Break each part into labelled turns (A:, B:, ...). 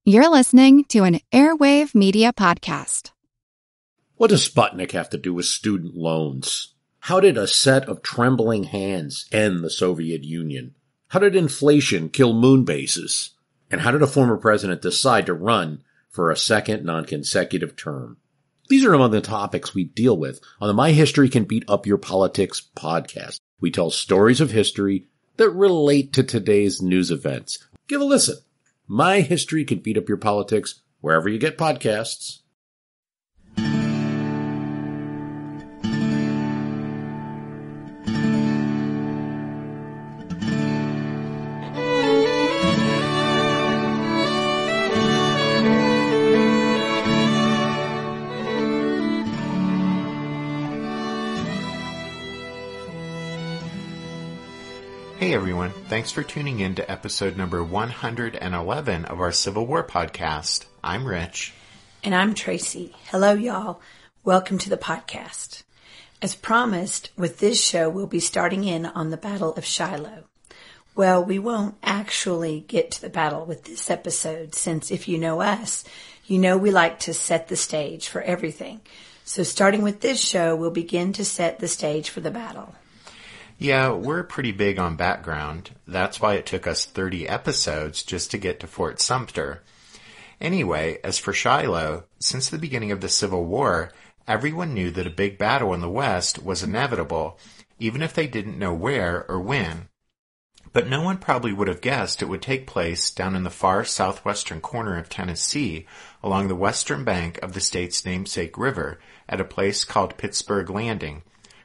A: You're listening to an Airwave Media Podcast.
B: What does Sputnik have to do with student loans? How did a set of trembling hands end the Soviet Union? How did inflation kill moon bases? And how did a former president decide to run for a second non-consecutive term? These are among the topics we deal with on the My History Can Beat Up Your Politics podcast. We tell stories of history that relate to today's news events. Give a listen. My History Can Beat Up Your Politics, wherever you get podcasts.
C: Hey everyone, thanks for tuning in to episode number 111 of our Civil War podcast. I'm Rich.
D: And I'm Tracy. Hello y'all. Welcome to the podcast. As promised, with this show we'll be starting in on the Battle of Shiloh. Well, we won't actually get to the battle with this episode, since if you know us, you know we like to set the stage for everything. So starting with this show, we'll begin to set the stage for the battle.
C: Yeah, we're pretty big on background. That's why it took us 30 episodes just to get to Fort Sumter. Anyway, as for Shiloh, since the beginning of the Civil War, everyone knew that a big battle in the West was inevitable, even if they didn't know where or when. But no one probably would have guessed it would take place down in the far southwestern corner of Tennessee, along the western bank of the state's namesake river, at a place called Pittsburgh Landing,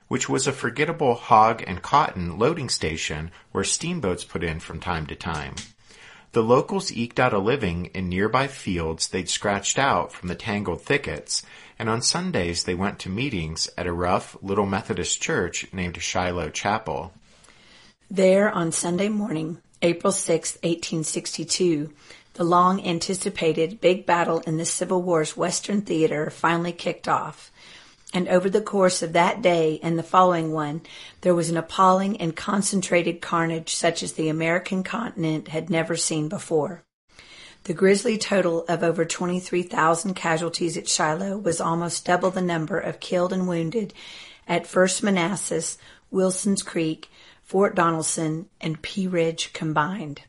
C: which was a forgettable hog and cotton loading station where steamboats put in from time to time. The locals eked out a living in nearby fields they'd scratched out from the tangled thickets, and on Sundays they went to meetings at a rough little Methodist church named Shiloh Chapel.
D: There on Sunday morning, April 6, 1862, the long-anticipated big battle in the Civil War's Western Theater finally kicked off. And over the course of that day and the following one, there was an appalling and concentrated carnage such as the American continent had never seen before. The grisly total of over 23,000 casualties at Shiloh was almost double the number of killed and wounded at First Manassas, Wilson's Creek, Fort Donelson, and Pea Ridge combined.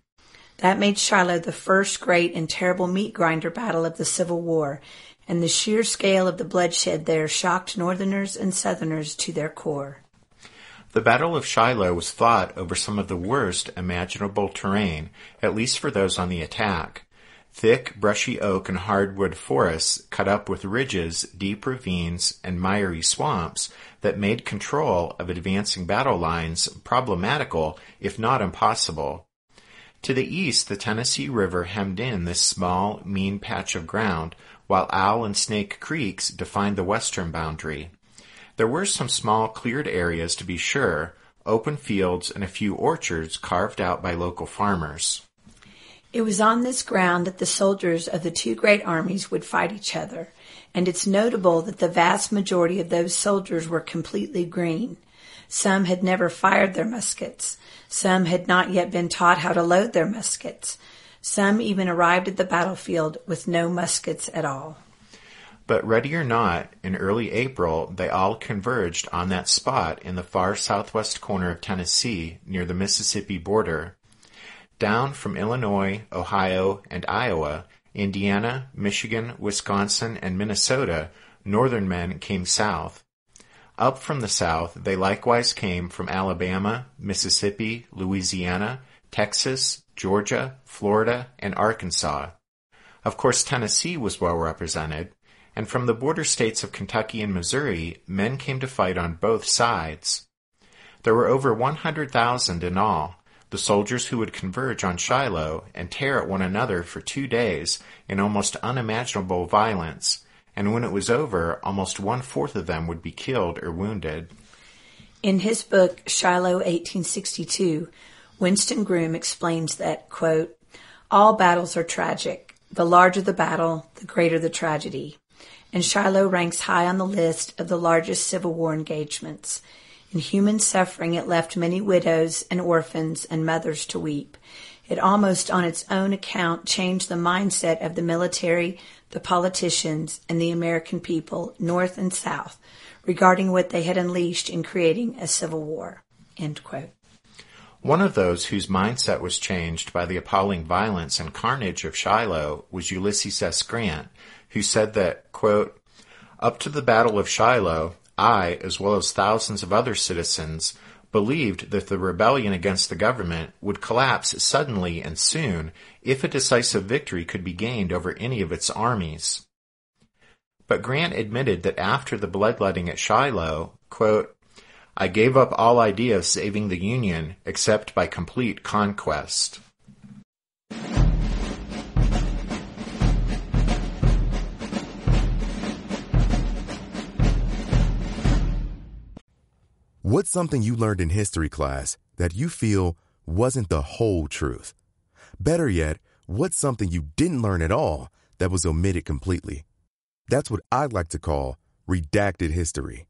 D: That made Shiloh the first great and terrible meat grinder battle of the Civil War, and the sheer scale of the bloodshed there shocked Northerners and Southerners to their core.
C: The Battle of Shiloh was fought over some of the worst imaginable terrain, at least for those on the attack. Thick, brushy oak and hardwood forests cut up with ridges, deep ravines, and miry swamps that made control of advancing battle lines problematical, if not impossible. To the east, the Tennessee River hemmed in this small, mean patch of ground, while Owl and Snake Creeks defined the western boundary. There were some small cleared areas to be sure, open fields and a few orchards carved out by local farmers.
D: It was on this ground that the soldiers of the two great armies would fight each other, and it's notable that the vast majority of those soldiers were completely green. Some had never fired their muskets. Some had not yet been taught how to load their muskets. Some even arrived at the battlefield with no muskets at all.
C: But ready or not, in early April, they all converged on that spot in the far southwest corner of Tennessee near the Mississippi border. Down from Illinois, Ohio, and Iowa, Indiana, Michigan, Wisconsin, and Minnesota, northern men came south. Up from the south, they likewise came from Alabama, Mississippi, Louisiana, Texas, Georgia, Florida, and Arkansas. Of course, Tennessee was well represented, and from the border states of Kentucky and Missouri, men came to fight on both sides. There were over 100,000 in all, the soldiers who would converge on Shiloh and tear at one another for 2 days in almost unimaginable violence, and when it was over, almost 1/4 of them would be killed or wounded.
D: In his book, Shiloh 1862, Winston Groom explains that, quote, all battles are tragic. The larger the battle, the greater the tragedy. And Shiloh ranks high on the list of the largest Civil War engagements. In human suffering, it left many widows and orphans and mothers to weep. It almost on its own account changed the mindset of the military, the politicians, and the American people, North and South, regarding what they had unleashed in creating a civil war." End quote.
C: One of those whose mindset was changed by the appalling violence and carnage of Shiloh was Ulysses S. Grant, who said that, quote, "Up to the Battle of Shiloh, I, as well as thousands of other citizens, believed that the rebellion against the government would collapse suddenly and soon if a decisive victory could be gained over any of its armies." But Grant admitted that after the bloodletting at Shiloh, quote, "I gave up all idea of saving the Union except by complete conquest."
E: What's something you learned in history class that you feel wasn't the whole truth? Better yet, what's something you didn't learn at all that was omitted completely? That's what I'd like to call redacted history.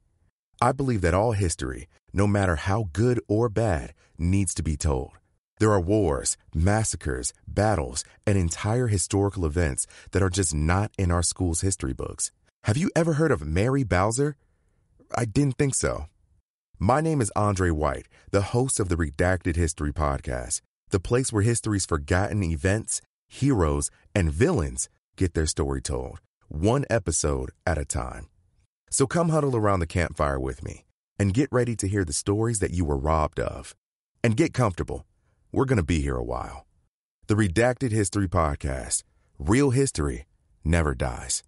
E: I believe that all history, no matter how good or bad, needs to be told. There are wars, massacres, battles, and entire historical events that are just not in our school's history books. Have you ever heard of Mary Bowser? I didn't think so. My name is Andre White, the host of the Redacted History Podcast, the place where history's forgotten events, heroes, and villains get their story told, one episode at a time. So come huddle around the campfire with me and get ready to hear the stories that you were robbed of. And get comfortable. We're going to be here a while. The Redacted History Podcast. Real history never dies.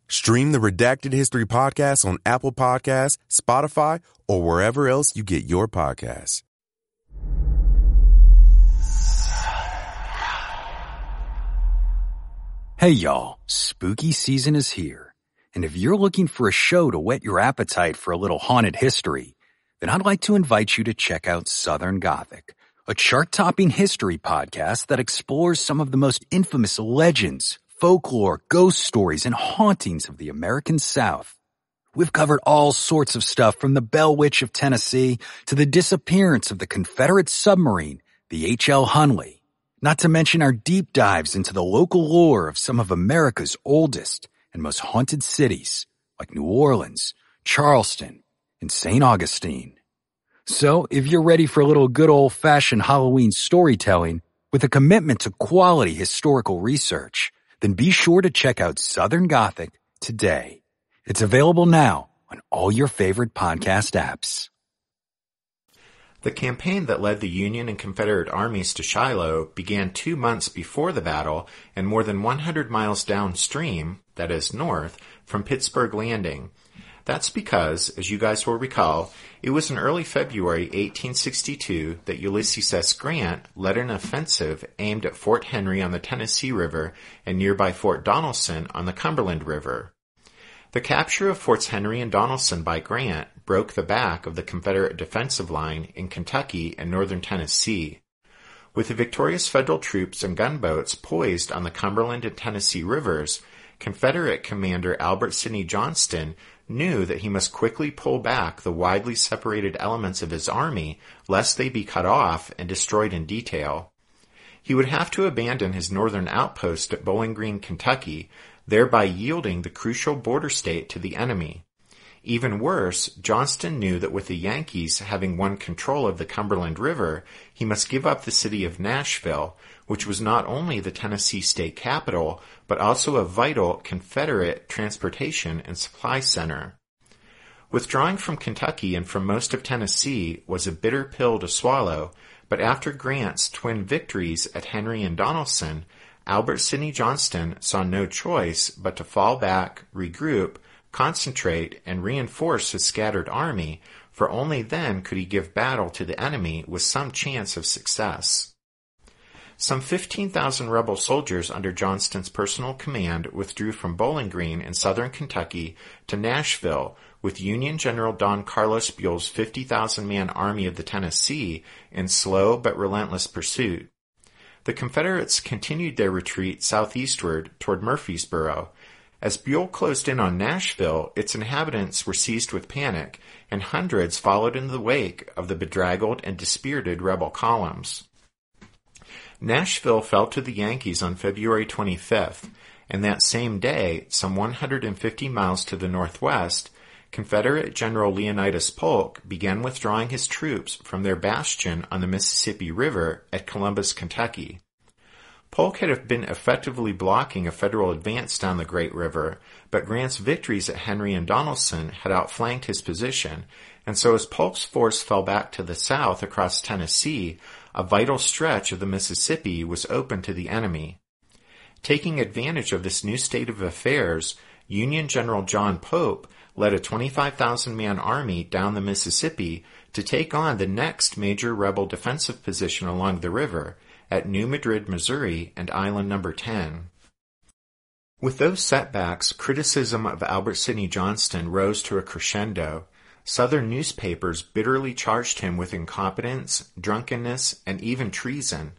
E: Stream the Redacted History Podcast on Apple Podcasts, Spotify, or wherever else you get your podcasts.
F: Hey y'all, spooky season is here. And if you're looking for a show to whet your appetite for a little haunted history, then I'd like to invite you to check out Southern Gothic, a chart-topping history podcast that explores some of the most infamous legends, folklore, ghost stories, and hauntings of the American South. We've covered all sorts of stuff from the Bell Witch of Tennessee to the disappearance of the Confederate submarine, the H.L. Hunley, not to mention our deep dives into the local lore of some of America's oldest and most haunted cities, like New Orleans, Charleston, and St. Augustine. So, if you're ready for a little good old-fashioned Halloween storytelling with a commitment to quality historical research, then be sure to check out Southern Gothic today. It's available now on all your favorite podcast apps.
C: The campaign that led the Union and Confederate armies to Shiloh began 2 months before the battle and more than 100 miles downstream, that is north, from Pittsburgh Landing. That's because, as you guys will recall, it was in early February 1862 that Ulysses S. Grant led an offensive aimed at Fort Henry on the Tennessee River and nearby Fort Donelson on the Cumberland River. The capture of Forts Henry and Donelson by Grant broke the back of the Confederate defensive line in Kentucky and northern Tennessee. With the victorious Federal troops and gunboats poised on the Cumberland and Tennessee rivers, Confederate Commander Albert Sidney Johnston knew that he must quickly pull back the widely separated elements of his army lest they be cut off and destroyed in detail. He would have to abandon his northern outpost at Bowling Green, Kentucky, thereby yielding the crucial border state to the enemy. Even worse, Johnston knew that with the Yankees having won control of the Cumberland River, he must give up the city of Nashville, which was not only the Tennessee state capital, but also a vital Confederate transportation and supply center. Withdrawing from Kentucky and from most of Tennessee was a bitter pill to swallow, but after Grant's twin victories at Henry and Donelson, Albert Sidney Johnston saw no choice but to fall back, regroup, concentrate, and reinforce his scattered army, for only then could he give battle to the enemy with some chance of success. Some 15,000 rebel soldiers under Johnston's personal command withdrew from Bowling Green in southern Kentucky to Nashville, with Union General Don Carlos Buell's 50,000-man Army of the Tennessee in slow but relentless pursuit. The Confederates continued their retreat southeastward toward Murfreesboro. As Buell closed in on Nashville, its inhabitants were seized with panic, and hundreds followed in the wake of the bedraggled and dispirited rebel columns. Nashville fell to the Yankees on February 25th, and that same day, some 150 miles to the northwest, Confederate General Leonidas Polk began withdrawing his troops from their bastion on the Mississippi River at Columbus, Kentucky. Polk had been effectively blocking a Federal advance down the Great River, but Grant's victories at Henry and Donelson had outflanked his position, and so as Polk's force fell back to the south across Tennessee, a vital stretch of the Mississippi was open to the enemy. Taking advantage of this new state of affairs, Union General John Pope led a 25,000-man army down the Mississippi to take on the next major rebel defensive position along the river, at New Madrid, Missouri, and Island No. 10. With those setbacks, criticism of Albert Sidney Johnston rose to a crescendo. Southern newspapers bitterly charged him with incompetence, drunkenness, and even treason.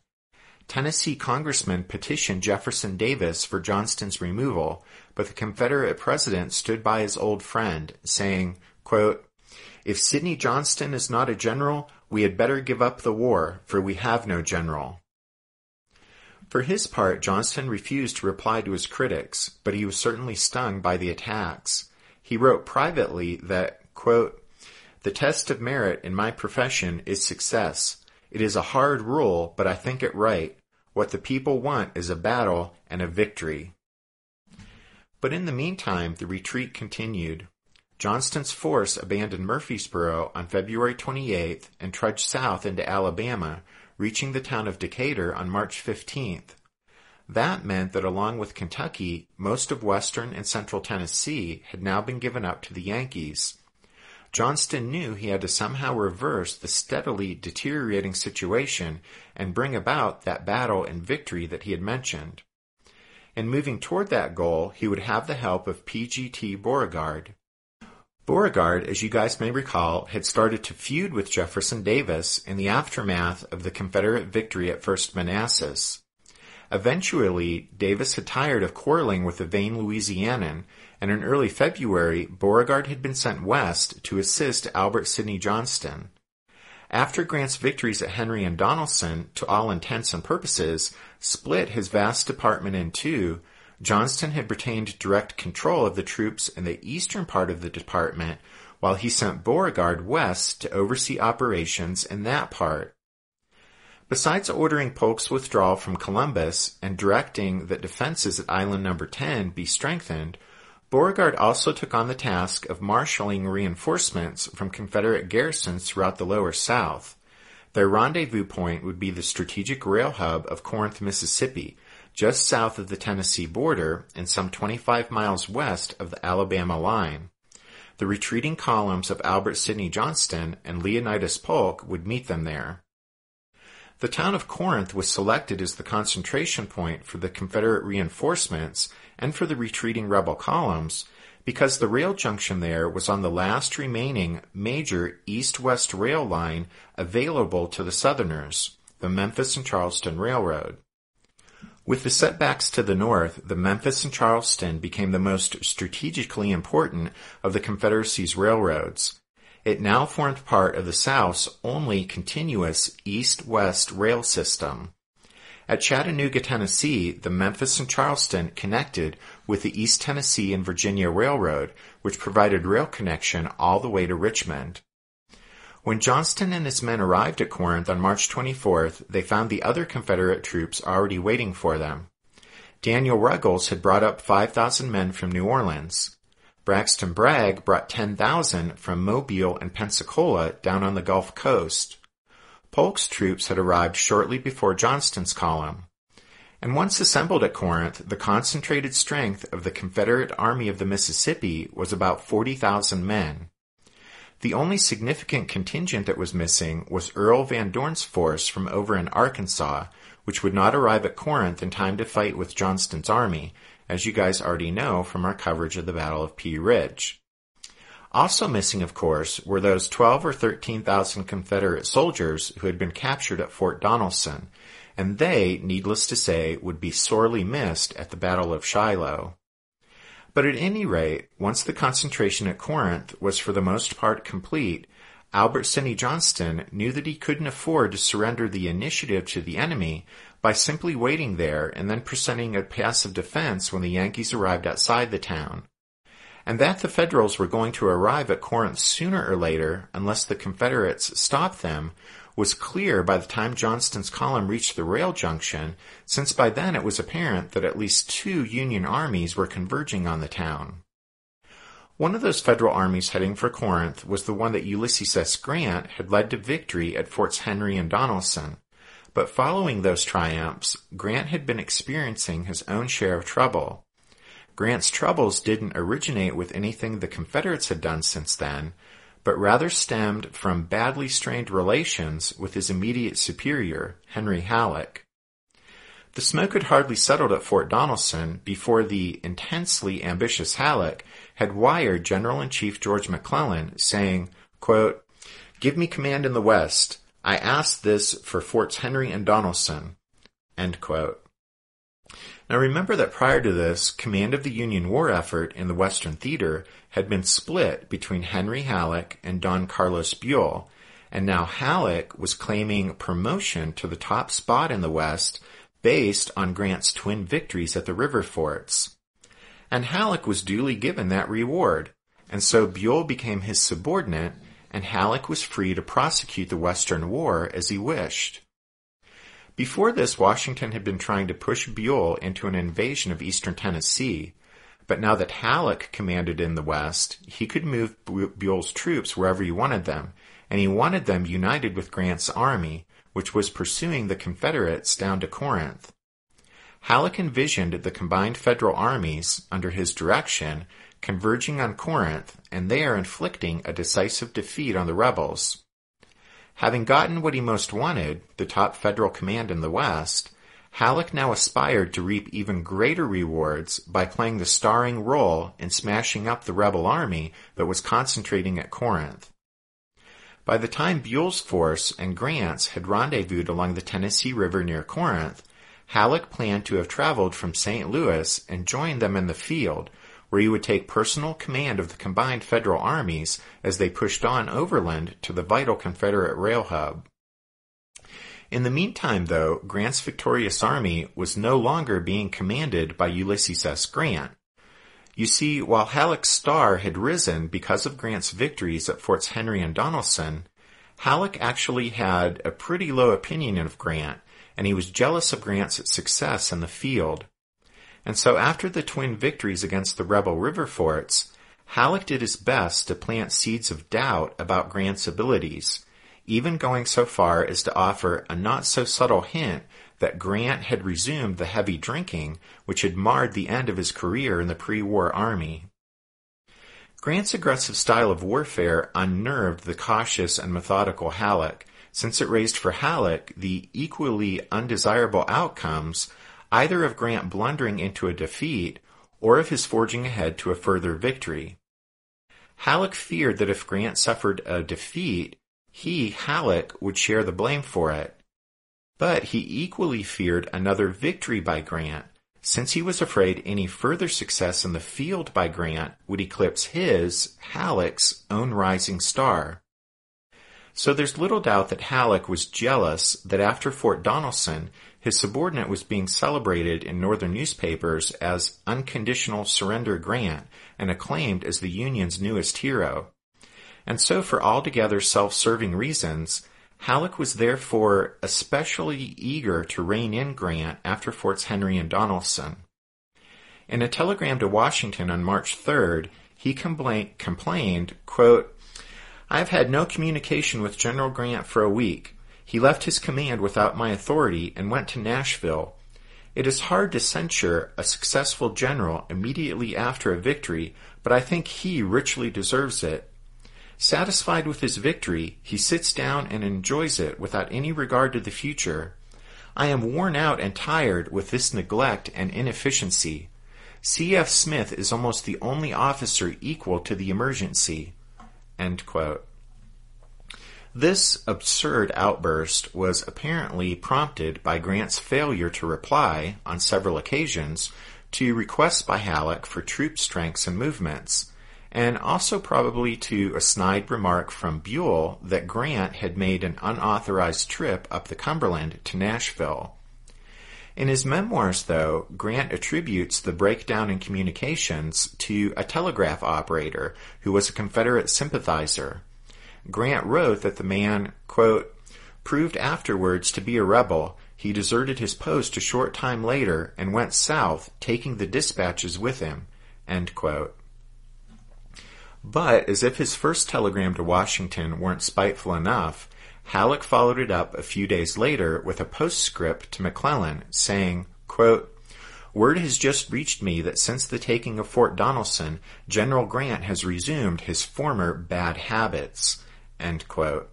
C: Tennessee congressmen petitioned Jefferson Davis for Johnston's removal, but the Confederate president stood by his old friend, saying, quote, "If Sidney Johnston is not a general, we had better give up the war, for we have no general." For his part, Johnston refused to reply to his critics, but he was certainly stung by the attacks. He wrote privately that, quote, "The test of merit in my profession is success. It is a hard rule, but I think it right. What the people want is a battle and a victory." But in the meantime, the retreat continued. Johnston's force abandoned Murfreesboro on February 28th and trudged south into Alabama, reaching the town of Decatur on March 15th. That meant that along with Kentucky, most of western and central Tennessee had now been given up to the Yankees. Johnston knew he had to somehow reverse the steadily deteriorating situation and bring about that battle and victory that he had mentioned. In moving toward that goal, he would have the help of P.G.T. Beauregard. Beauregard, as you guys may recall, had started to feud with Jefferson Davis in the aftermath of the Confederate victory at First Manassas. Eventually, Davis had tired of quarreling with the vain Louisianan, and in early February, Beauregard had been sent west to assist Albert Sidney Johnston. After Grant's victories at Henry and Donelson, to all intents and purposes, split his vast department in two, Johnston had retained direct control of the troops in the eastern part of the department, while he sent Beauregard west to oversee operations in that part. Besides ordering Polk's withdrawal from Columbus and directing that defenses at Island No. 10 be strengthened, Beauregard also took on the task of marshaling reinforcements from Confederate garrisons throughout the lower South. Their rendezvous point would be the strategic rail hub of Corinth, Mississippi, just south of the Tennessee border and some 25 miles west of the Alabama line. The retreating columns of Albert Sidney Johnston and Leonidas Polk would meet them there. The town of Corinth was selected as the concentration point for the Confederate reinforcements and for the retreating rebel columns because the rail junction there was on the last remaining major east-west rail line available to the Southerners, the Memphis and Charleston Railroad. With the setbacks to the north, the Memphis and Charleston became the most strategically important of the Confederacy's railroads. It now formed part of the South's only continuous east-west rail system. At Chattanooga, Tennessee, the Memphis and Charleston connected with the East Tennessee and Virginia Railroad, which provided rail connection all the way to Richmond. When Johnston and his men arrived at Corinth on March 24th, they found the other Confederate troops already waiting for them. Daniel Ruggles had brought up 5,000 men from New Orleans. Braxton Bragg brought 10,000 from Mobile and Pensacola down on the Gulf Coast. Polk's troops had arrived shortly before Johnston's column. And once assembled at Corinth, the concentrated strength of the Confederate Army of the Mississippi was about 40,000 men. The only significant contingent that was missing was Earl Van Dorn's force from over in Arkansas, which would not arrive at Corinth in time to fight with Johnston's army, as you guys already know from our coverage of the Battle of Pea Ridge. Also missing, of course, were those 12 or 13,000 Confederate soldiers who had been captured at Fort Donelson, and they, needless to say, would be sorely missed at the Battle of Shiloh. But at any rate, once the concentration at Corinth was for the most part complete, Albert Sidney Johnston knew that he couldn't afford to surrender the initiative to the enemy by simply waiting there and then presenting a passive defense when the Yankees arrived outside the town. And that the Federals were going to arrive at Corinth sooner or later, unless the Confederates stopped them, was clear by the time Johnston's column reached the rail junction, since by then it was apparent that at least 2 Union armies were converging on the town. One of those Federal armies heading for Corinth was the one that Ulysses S. Grant had led to victory at Forts Henry and Donelson. But following those triumphs, Grant had been experiencing his own share of trouble. Grant's troubles didn't originate with anything the Confederates had done since then, but rather stemmed from badly strained relations with his immediate superior, Henry Halleck. The smoke had hardly settled at Fort Donelson before the intensely ambitious Halleck had wired General-in-Chief George McClellan saying, quote, "Give me command in the West. I ask this for Forts Henry and Donelson." End quote. Now remember that prior to this, command of the Union war effort in the Western Theater had been split between Henry Halleck and Don Carlos Buell, and now Halleck was claiming promotion to the top spot in the West based on Grant's twin victories at the river forts. And Halleck was duly given that reward, and so Buell became his subordinate, and Halleck was free to prosecute the Western War as he wished. Before this, Washington had been trying to push Buell into an invasion of eastern Tennessee, but now that Halleck commanded in the West, he could move Buell's troops wherever he wanted them, and he wanted them united with Grant's army, which was pursuing the Confederates down to Corinth. Halleck envisioned the combined Federal armies, under his direction, converging on Corinth, and there inflicting a decisive defeat on the rebels. Having gotten what he most wanted, the top Federal command in the West, Halleck now aspired to reap even greater rewards by playing the starring role in smashing up the rebel army that was concentrating at Corinth. By the time Buell's force and Grant's had rendezvoused along the Tennessee River near Corinth, Halleck planned to have traveled from St. Louis and joined them in the field, where he would take personal command of the combined Federal armies as they pushed on overland to the vital Confederate rail hub. In the meantime, though, Grant's victorious army was no longer being commanded by Ulysses S. Grant. You see, while Halleck's star had risen because of Grant's victories at Forts Henry and Donelson, Halleck actually had a pretty low opinion of Grant, and he was jealous of Grant's success in the field. And so after the twin victories against the rebel river forts, Halleck did his best to plant seeds of doubt about Grant's abilities, even going so far as to offer a not-so-subtle hint that Grant had resumed the heavy drinking which had marred the end of his career in the pre-war army. Grant's aggressive style of warfare unnerved the cautious and methodical Halleck, since it raised for Halleck the equally undesirable outcomes either of Grant blundering into a defeat or of his forging ahead to a further victory. Halleck feared that if Grant suffered a defeat, he, Halleck, would share the blame for it. But he equally feared another victory by Grant, since he was afraid any further success in the field by Grant would eclipse his, Halleck's, own rising star. So there's little doubt that Halleck was jealous that after Fort Donelson, his subordinate was being celebrated in northern newspapers as Unconditional Surrender Grant and acclaimed as the Union's newest hero. And so for altogether self-serving reasons, Halleck was therefore especially eager to rein in Grant after Forts Henry and Donelson. In a telegram to Washington on March 3rd, he complained, quote, "I have had no communication with General Grant for a week. He left his command without my authority and went to Nashville. It is hard to censure a successful general immediately after a victory, but I think he richly deserves it. Satisfied with his victory, he sits down and enjoys it without any regard to the future. I am worn out and tired with this neglect and inefficiency. C.F. Smith is almost the only officer equal to the emergency." End quote. This absurd outburst was apparently prompted by Grant's failure to reply, on several occasions, to requests by Halleck for troop strengths and movements, and also probably to a snide remark from Buell that Grant had made an unauthorized trip up the Cumberland to Nashville. In his memoirs, though, Grant attributes the breakdown in communications to a telegraph operator who was a Confederate sympathizer. Grant wrote that the man, quote, proved afterwards to be a rebel. He deserted his post a short time later and went south, taking the dispatches with him, end quote. But, as if his first telegram to Washington weren't spiteful enough, Halleck followed it up a few days later with a postscript to McClellan saying, quote, word has just reached me that since the taking of Fort Donelson, General Grant has resumed his former bad habits, end quote.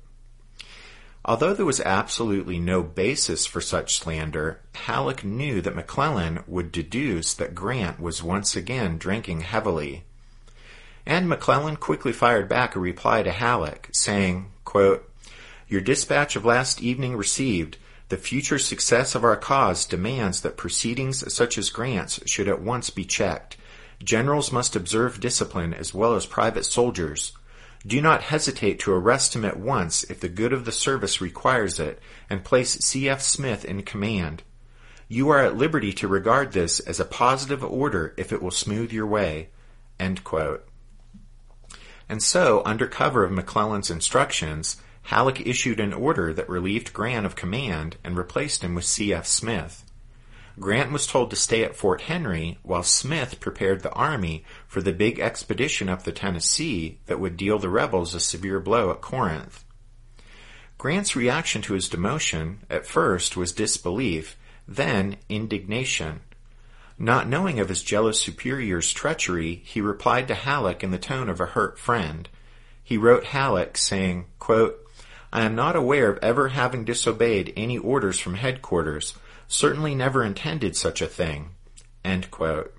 C: Although there was absolutely no basis for such slander, Halleck knew that McClellan would deduce that Grant was once again drinking heavily. And McClellan quickly fired back a reply to Halleck, saying, quote, your dispatch of last evening received. The future success of our cause demands that proceedings such as Grant's should at once be checked. Generals must observe discipline as well as private soldiers. Do not hesitate to arrest him at once if the good of the service requires it, and place C.F. Smith in command. You are at liberty to regard this as a positive order if it will smooth your way, end quote. And so, under cover of McClellan's instructions, Halleck issued an order that relieved Grant of command and replaced him with C.F. Smith. Grant was told to stay at Fort Henry while Smith prepared the army for the big expedition up the Tennessee that would deal the rebels a severe blow at Corinth. Grant's reaction to his demotion at first was disbelief, then indignation. Not knowing of his jealous superior's treachery, he replied to Halleck in the tone of a hurt friend. He wrote Halleck saying, quote, I am not aware of ever having disobeyed any orders from headquarters, certainly never intended such a thing, end quote.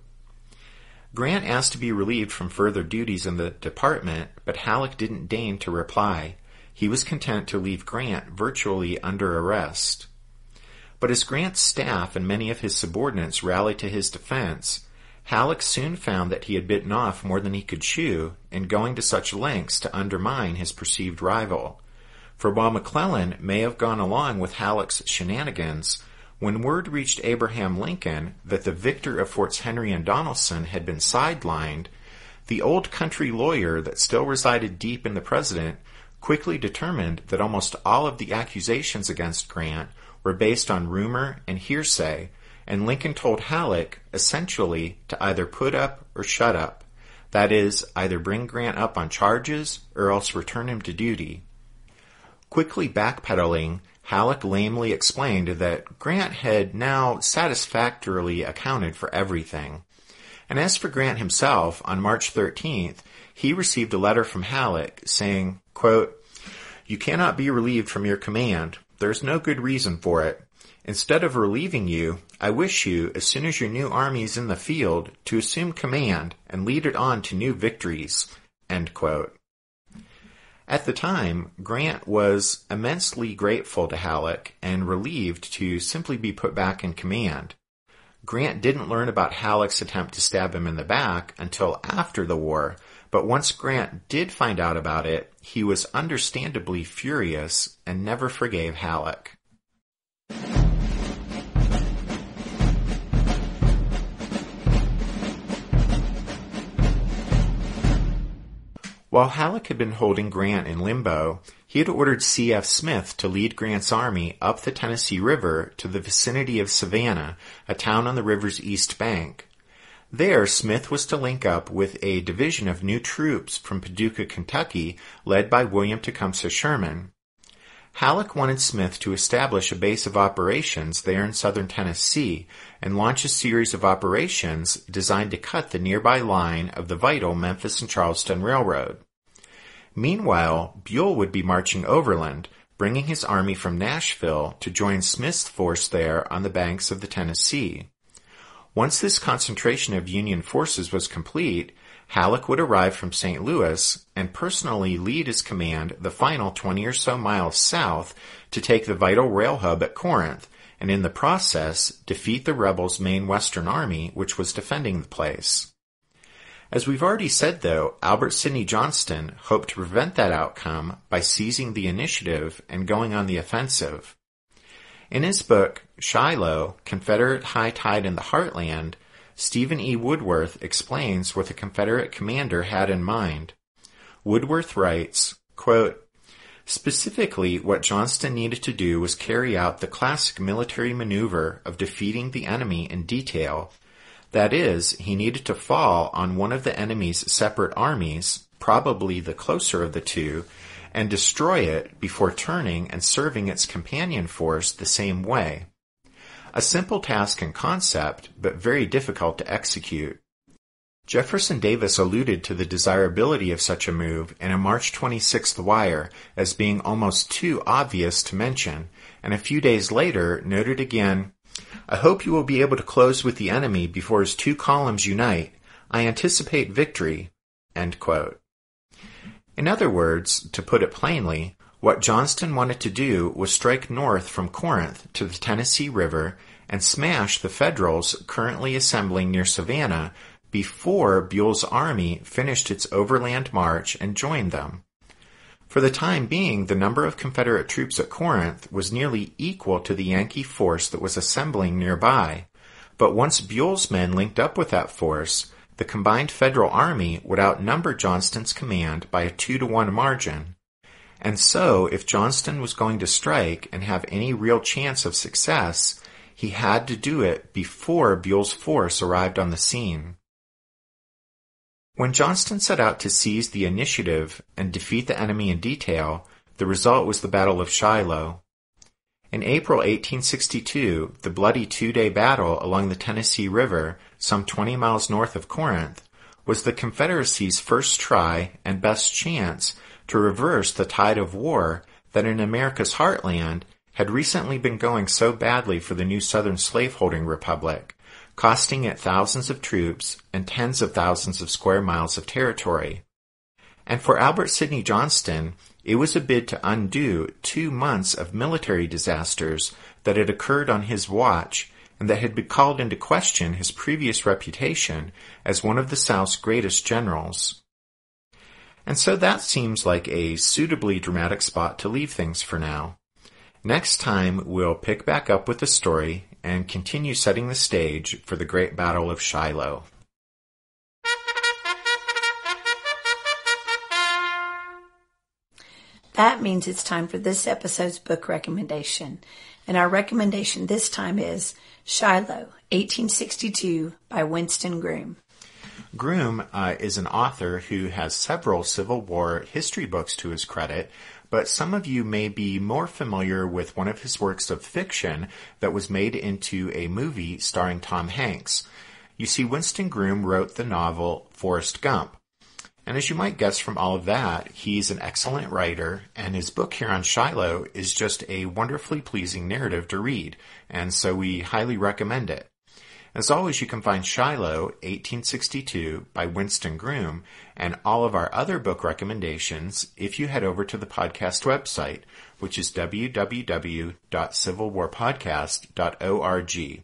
C: Grant asked to be relieved from further duties in the department, but Halleck didn't deign to reply. He was content to leave Grant virtually under arrest. But as Grant's staff and many of his subordinates rallied to his defense, Halleck soon found that he had bitten off more than he could chew in going to such lengths to undermine his perceived rival. For while McClellan may have gone along with Halleck's shenanigans, when word reached Abraham Lincoln that the victor of Forts Henry and Donelson had been sidelined, the old country lawyer that still resided deep in the president quickly determined that almost all of the accusations against Grant were based on rumor and hearsay, and Lincoln told Halleck, essentially, to either put up or shut up. That is, either bring Grant up on charges or else return him to duty. Quickly backpedaling, Halleck lamely explained that Grant had now satisfactorily accounted for everything. And as for Grant himself, on March 13th, he received a letter from Halleck saying, quote, you cannot be relieved from your command. There is no good reason for it. Instead of relieving you, I wish you, as soon as your new army is in the field, to assume command and lead it on to new victories, end quote. At the time, Grant was immensely grateful to Halleck and relieved to simply be put back in command. Grant didn't learn about Halleck's attempt to stab him in the back until after the war, but once Grant did find out about it, he was understandably furious and never forgave Halleck. While Halleck had been holding Grant in limbo, he had ordered C.F. Smith to lead Grant's army up the Tennessee River to the vicinity of Savannah, a town on the river's east bank. There, Smith was to link up with a division of new troops from Paducah, Kentucky, led by William Tecumseh Sherman. Halleck wanted Smith to establish a base of operations there in southern Tennessee and launch a series of operations designed to cut the nearby line of the vital Memphis and Charleston Railroad. Meanwhile, Buell would be marching overland, bringing his army from Nashville to join Smith's force there on the banks of the Tennessee. Once this concentration of Union forces was complete, Halleck would arrive from St. Louis and personally lead his command the final 20 or so miles south to take the vital rail hub at Corinth, and in the process defeat the rebels' main western army, which was defending the place. As we've already said, though, Albert Sidney Johnston hoped to prevent that outcome by seizing the initiative and going on the offensive. In his book, Shiloh, Confederate High Tide in the Heartland, Stephen E. Woodworth explains what the Confederate commander had in mind. Woodworth writes, quote, "Specifically, what Johnston needed to do was carry out the classic military maneuver of defeating the enemy in detail. That is, he needed to fall on one of the enemy's separate armies, probably the closer of the two, and destroy it before turning and serving its companion force the same way. A simple task in concept, but very difficult to execute." Jefferson Davis alluded to the desirability of such a move in a March 26th wire as being almost too obvious to mention, and a few days later noted again, "I hope you will be able to close with the enemy before his two columns unite. I anticipate victory." End quote. In other words, to put it plainly, what Johnston wanted to do was strike north from Corinth to the Tennessee River and smash the Federals currently assembling near Savannah before Buell's army finished its overland march and joined them. For the time being, the number of Confederate troops at Corinth was nearly equal to the Yankee force that was assembling nearby, but once Buell's men linked up with that force, the combined Federal army would outnumber Johnston's command by a 2-to-1 margin. And so, if Johnston was going to strike and have any real chance of success, he had to do it before Buell's force arrived on the scene. When Johnston set out to seize the initiative and defeat the enemy in detail, the result was the Battle of Shiloh. In April 1862, the bloody 2-day battle along the Tennessee River, some 20 miles north of Corinth, was the Confederacy's first try and best chance to reverse the tide of war that in America's heartland had recently been going so badly for the new Southern slaveholding republic, costing it thousands of troops and tens of thousands of square miles of territory. And for Albert Sidney Johnston, it was a bid to undo 2 months of military disasters that had occurred on his watch and that had called into question his previous reputation as one of the South's greatest generals. And so that seems like a suitably dramatic spot to leave things for now. Next time, we'll pick back up with the story and continue setting the stage for the Great Battle of Shiloh.
D: That means it's time for this episode's book recommendation. And our recommendation this time is Shiloh, 1862 by Winston Groom.
C: Groom is an author who has several Civil War history books to his credit, but some of you may be more familiar with one of his works of fiction that was made into a movie starring Tom Hanks. You see, Winston Groom wrote the novel Forrest Gump. And as you might guess from all of that, he's an excellent writer, and his book here on Shiloh is just a wonderfully pleasing narrative to read, and so we highly recommend it. As always, you can find Shiloh, 1862 by Winston Groom, and all of our other book recommendations if you head over to the podcast website, which is www.civilwarpodcast.org.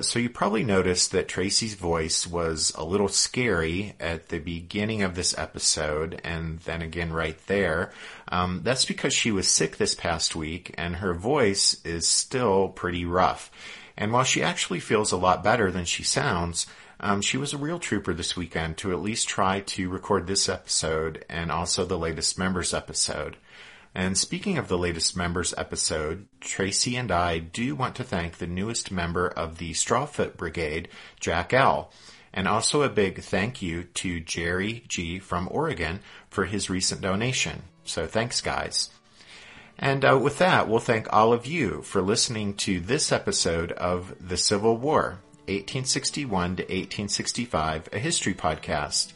C: So you probably noticed that Tracy's voice was a little scary at the beginning of this episode and then again right there. That's because she was sick this past week and her voice is still pretty rough. And while she actually feels a lot better than she sounds, she was a real trooper this weekend to at least try to record this episode and also the latest members episode. And speaking of the latest members episode, Tracy and I do want to thank the newest member of the Strawfoot Brigade, Jack L., and also a big thank you to Jerry G. from Oregon for his recent donation. So thanks, guys. And with that, we'll thank all of you for listening to this episode of The Civil War, 1861 to 1865, a history podcast.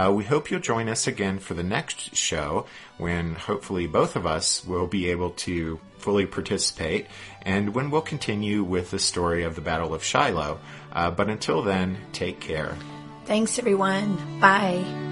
C: We hope you'll join us again for the next show when hopefully both of us will be able to fully participate and when we'll continue with the story of the Battle of Shiloh. But until then, take care.
D: Thanks, everyone. Bye.